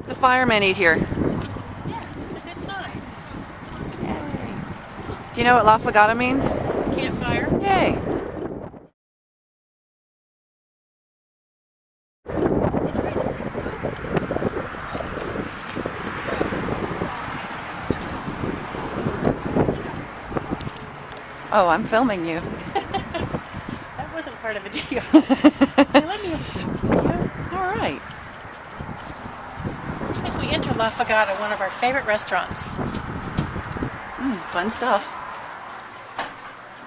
The firemen eat here. Yeah, it's a good sign. Yay. Do you know what La Fogata means? Campfire. Yay. Oh, I'm filming you. That wasn't part of a deal. Hey, let me All right. As we enter La Fogata, one of our favorite restaurants. Fun stuff.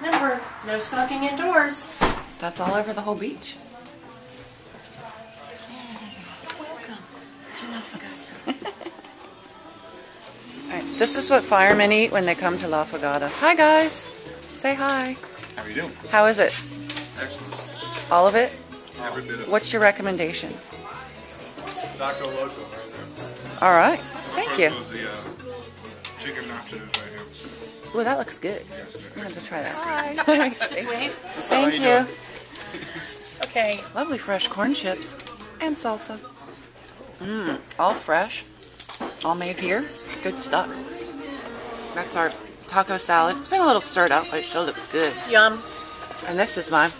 Remember, no smoking indoors. That's all over the whole beach. Welcome to La Fogata. All right, this is what firemen eat when they come to La Fogata. Hi guys. Say hi. How are you doing? How is it? Excellent. All of it? Every bit of it. What's your recommendation? Taco Loco right there. All right. Thank you. The chicken nachos right here. Ooh, that looks good. Yes, I'm going to try that. Hi. Just wave. Thank How you you. Okay. Lovely fresh corn chips and salsa. All fresh. All made here. Good stuff. That's our taco salad. It's been a little stirred up, but it still looks good. Yum. And this is my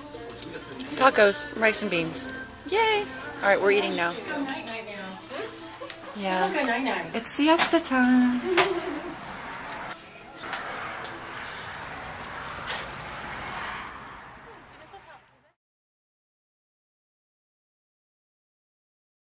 tacos, rice and beans. Yay! All right, we're eating now. Go night-night now. Yeah. Go night-night. It's siesta time.